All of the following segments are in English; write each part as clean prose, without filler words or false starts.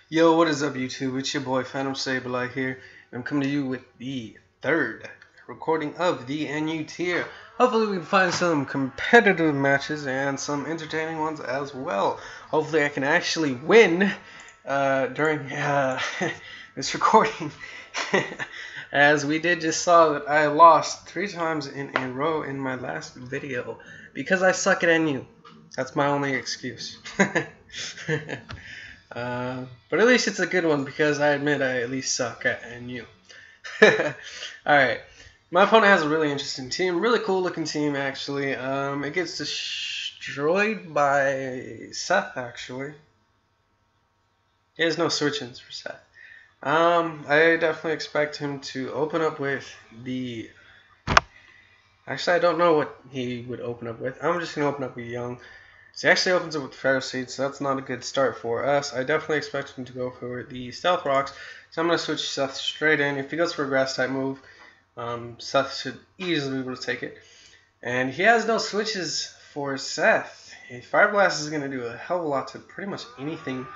Yo, what is up, YouTube? It's your boy Phantom Sableye here, and I'm coming to you with the third recording of the NU tier. Hopefully, we can find some competitive matches and some entertaining ones as well. Hopefully, I can actually win during this recording, as we did just saw that I lost 3 times in a row in my last video because I suck at NU. That's my only excuse. But at least it's a good one because I admit I at least suck at NU. Alright. My opponent has a really interesting team. Really cool looking team, actually. It gets destroyed by Seth, actually. He has no switch-ins for Seth. I definitely expect him to open up with the... Actually, I don't know what he would open up with. I'm just going to open up with Young. So he actually opens it with Ferroseed, so that's not a good start for us. I definitely expect him to go for the Stealth Rocks, so I'm going to switch Seth straight in. If he goes for a Grass-type move, Seth should easily be able to take it. And he has no switches for Seth. A Fire Blast is going to do a hell of a lot to pretty much anything.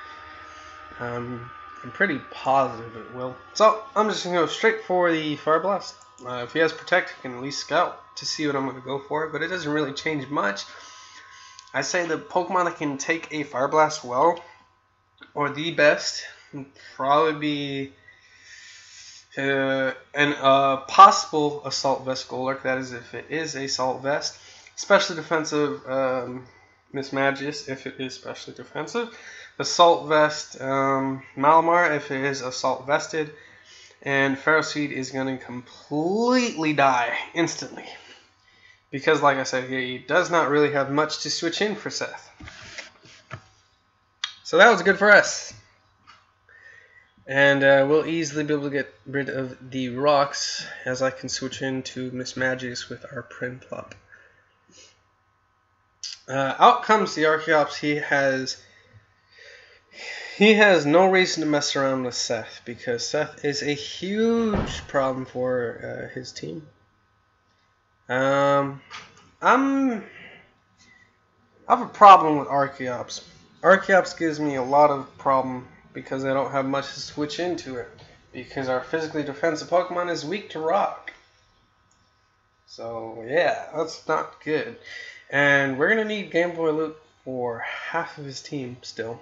I'm pretty positive it will. So I'm just going to go straight for the Fire Blast. If he has Protect, he can at least scout to see what I'm going to go for, but it doesn't really change much. I say the Pokemon that can take a Fire Blast well, or the best, would probably be an possible Assault Vest Golurk. That is, if it is Assault Vest. Especially defensive Mismagius, if it is specially defensive. Assault Vest Malamar, if it is Assault Vested. And Ferroseed is going to completely die instantly. Because, like I said, he does not really have much to switch in for Seth. So that was good for us. And we'll easily be able to get rid of the rocks, as I can switch into Mismagius with our Prinplup. Out comes the Archeops. He has no reason to mess around with Seth, because Seth is a huge problem for his team. I have a problem with Archeops. Archeops gives me a lot of problem because I don't have much to switch into it. Because our physically defensive Pokemon is weak to rock. So yeah, that's not good. And we're going to need Game Boy Luke for half of his team still.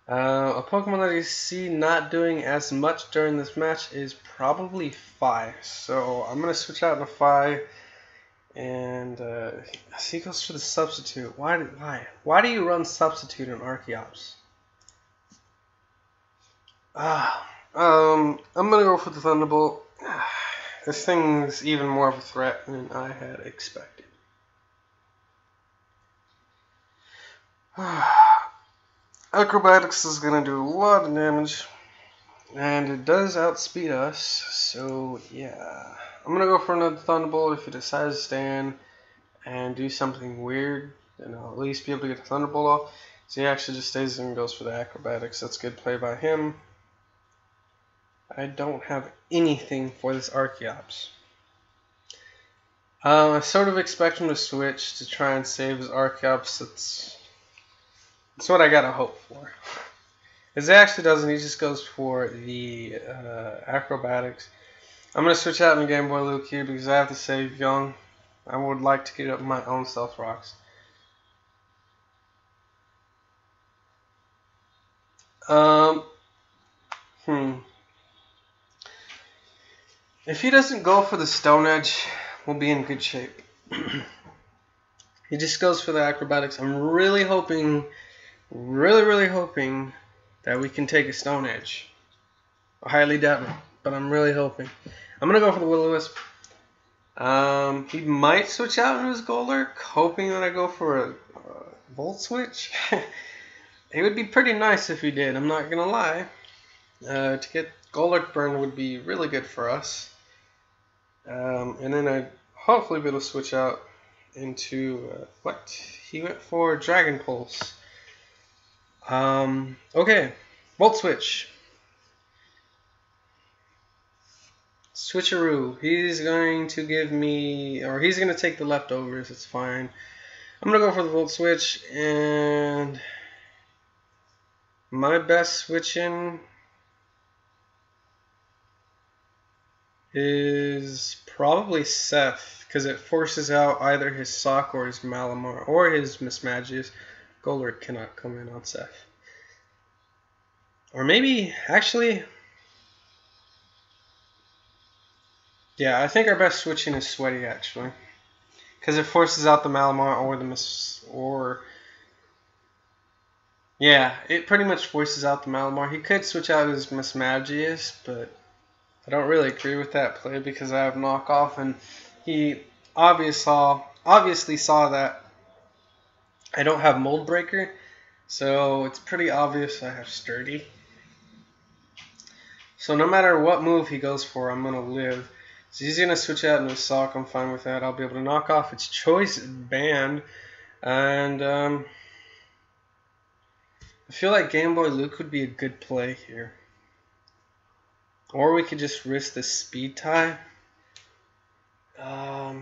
A Pokemon that you see not doing as much during this match is probably Phi. So I'm going to switch out into Phi. And he goes for the Substitute. Why do you run Substitute on Archeops? I'm going to go for the Thunderbolt. This thing's even more of a threat than I had expected. Acrobatics is going to do a lot of damage, and it does outspeed us, so yeah. I'm going to go for another Thunderbolt. If he decides to stand and do something weird, then I'll at least be able to get the Thunderbolt off. So he actually just stays there and goes for the Acrobatics. That's good play by him. I don't have anything for this Archeops. I sort of expect him to switch to try and save his Archeops. That's what I gotta hope for. If he actually doesn't, he just goes for the Acrobatics. I'm going to switch out in Game Boy Luke here because I have to save Young. I would like to get up my own Stealth Rocks. If he doesn't go for the Stone Edge, we'll be in good shape. He just goes for the Acrobatics. I'm really hoping, really hoping that we can take a Stone Edge. I highly doubt it, but I'm really hoping. I'm going to go for the Will-O-Wisp. He might switch out into his Golurk, hoping that I go for a Volt Switch. It would be pretty nice if he did, I'm not going to lie. To get Golurk burn would be really good for us. And then I'd hopefully be able to switch out into... what? He went for Dragon Pulse. Okay, Volt Switch. Switcheroo. He's going to give me, or he's going to take the leftovers. It's fine. I'm going to go for the Volt Switch, and My best switching is probably Seth, because it forces out either his Sock or his Malamar or his Mismagius. Golurk cannot come in on Seth. Or maybe, actually, yeah, I think our best switching is Sweaty, actually. Because it forces out the Malamar or the yeah, it pretty much forces out the Malamar. He could switch out his Mismagius, but I don't really agree with that play because I have knockoff, and he obviously saw that I don't have Mold Breaker, so it's pretty obvious I have Sturdy. So no matter what move he goes for, I'm going to live. So he's going to switch out into Sock. I'm fine with that. I'll be able to knock off its Choice Band. And I feel like Game Boy Luke would be a good play here. Or we could just risk the Speed Tie. Oh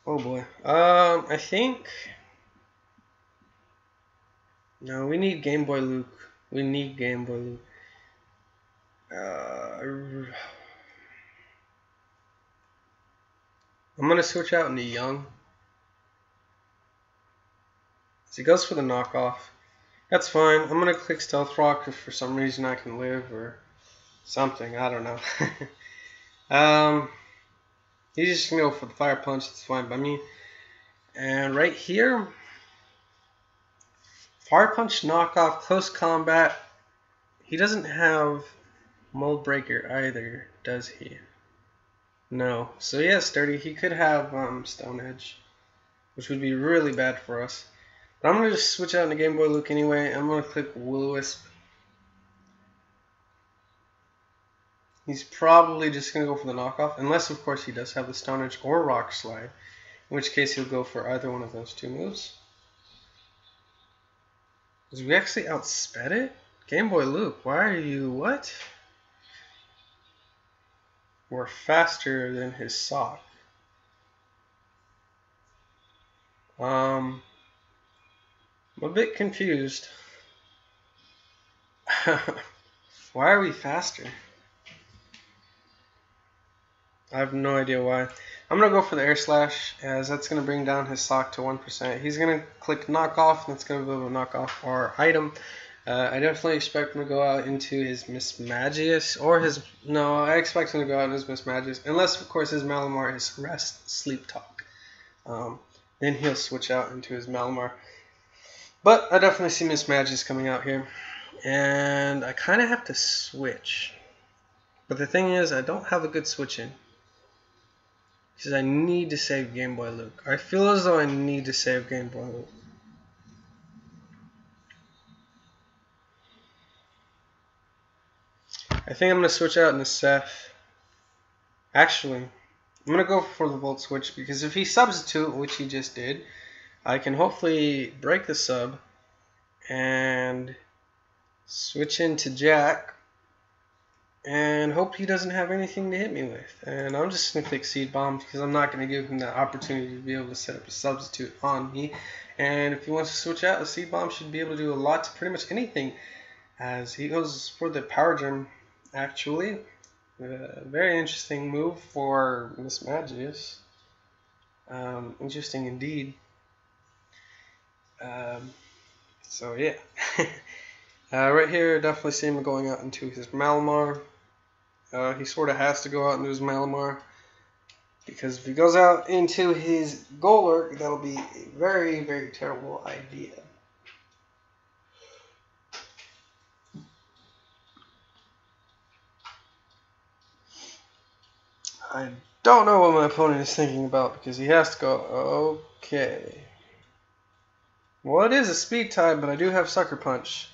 boy. I think... No, we need Game Boy Luke. We need Game Boy Luke. I'm going to switch out into Young. So he goes for the knockoff. That's fine. I'm going to click Stealth Rock if for some reason I can live or something. I don't know. He's just going to go for the Fire Punch. That's fine by me. And right here, Fire Punch knockoff, close combat. He doesn't have Mold Breaker either, does he? No. So he has Sturdy. He could have Stone Edge, which would be really bad for us. But I'm going to just switch out into Game Boy Luke anyway. I'm going to click Will-O-Wisp. He's probably just going to go for the knockoff, unless, of course, he does have the Stone Edge or Rock Slide, in which case he'll go for either one of those two moves. Because we actually outsped it? Game Boy Luke, why are you... what? We're faster than his Sock. I'm a bit confused. Why are we faster? I have no idea why. I'm going to go for the Air Slash, as that's going to bring down his Sock to 1%. He's going to click Knock Off, and that's going to be able to knock off our item. I definitely expect him to go out into his Mismagius, or his... no, I expect him to go out in his Mismagius, unless, of course, his Malamar is Rest, Sleep Talk. Then he'll switch out into his Malamar. But I definitely see Mismagius coming out here. And I kind of have to switch. But the thing is, I don't have a good switch in. Because I need to save Game Boy Luke. I feel as though I need to save Game Boy Luke. I think I'm going to switch out into Seth. Actually, I'm going to go for the Volt Switch, because if he substitute, which he just did, I can hopefully break the sub and switch into Jack and hope he doesn't have anything to hit me with. And I'm just going to click Seed Bomb, because I'm not going to give him the opportunity to be able to set up a substitute on me. And if he wants to switch out, the Seed Bomb should be able to do a lot to pretty much anything, as he goes for the Power Gem. Actually, very interesting move for Mismagius. Interesting indeed. So yeah, right here, definitely see him going out into his Malamar. He sort of has to go out into his Malamar, because if he goes out into his Golurk, that'll be a very, very terrible idea. I don't know what my opponent is thinking about, because he has to go, okay. Well, it is a speed tie, but I do have Sucker Punch.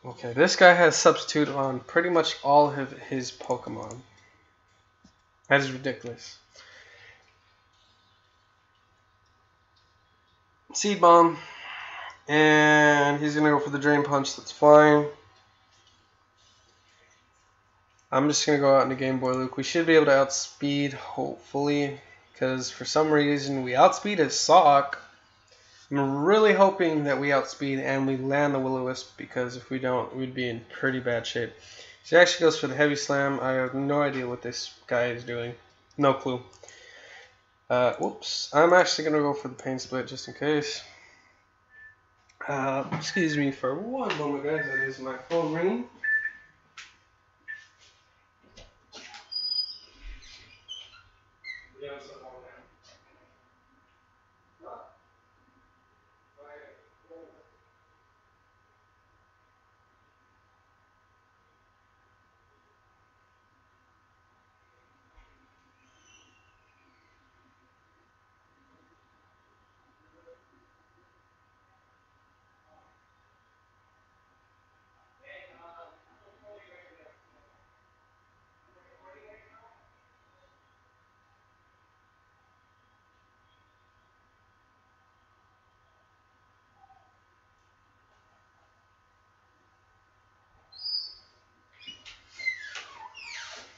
Okay, this guy has substitute on pretty much all of his Pokemon. That is ridiculous. Seed Bomb. And he's going to go for the Drain Punch, that's fine. I'm just going to go out into Game Boy Luke. We should be able to outspeed, hopefully, because for some reason we outspeed his Sock, I'm really hoping that we outspeed and we land the Will-O-Wisp, because if we don't, we'd be in pretty bad shape. She actually goes for the Heavy Slam. I have no idea what this guy is doing. No clue. Whoops. I'm actually going to go for the Pain Split just in case. Excuse me for one moment, guys. That is my phone ringing.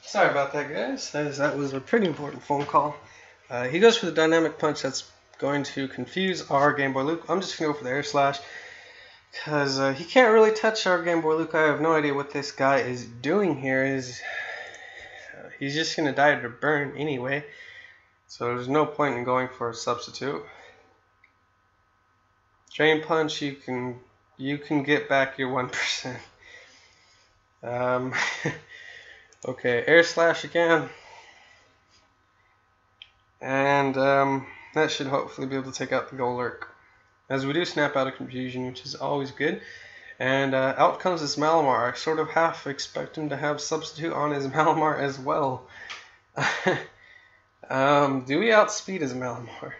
Sorry about that, guys. That was a pretty important phone call. He goes for the Dynamic Punch. That's going to confuse our Game Boy Luke. I'm just going to go for the Air Slash, because he can't really touch our Game Boy Luke. I have no idea what this guy is doing here. He's just going to die to burn anyway, so there's no point in going for a substitute. Drain Punch, you can get back your 1%. Okay, Air Slash again. And that should hopefully be able to take out the Golurk, as we do snap out of confusion, which is always good. And out comes this Malamar. I sort of half expect him to have substitute on his Malamar as well. Do we outspeed his Malamar?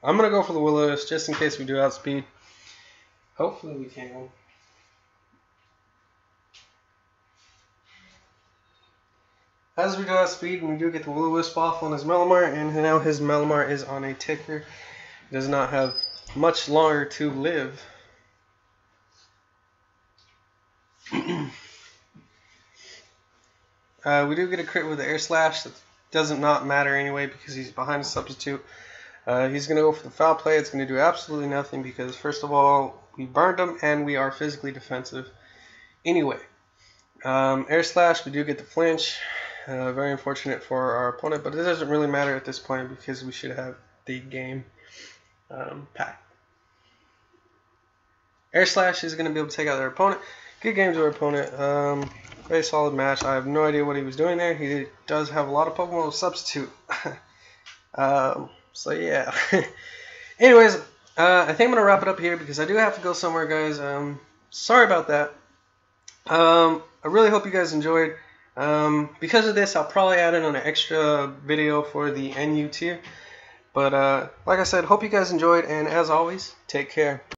I'm going to go for the Will-O-Wisp just in case we do outspeed. Hopefully we can. As we do outspeed, we do get the Will-O-Wisp off on his Malamar, and now his Malamar is on a ticker. He does not have much longer to live. We do get a crit with the Air Slash. That doesn't not matter anyway because he's behind a substitute. He's going to go for the Foul Play. It's going to do absolutely nothing because, first of all, we burned him and we are physically defensive. Anyway, Air Slash, we do get the flinch. Very unfortunate for our opponent, but it doesn't really matter at this point because we should have the game packed. Air Slash is going to be able to take out their opponent. Good game to our opponent. Very solid match. I have no idea what he was doing there. He does have a lot of Pokemon with substitute. So yeah. Anyways, I think I'm going to wrap it up here because I do have to go somewhere, guys. Sorry about that. I really hope you guys enjoyed. Because of this, I'll probably add in an extra video for the NU tier. But like I said, hope you guys enjoyed, and as always, take care.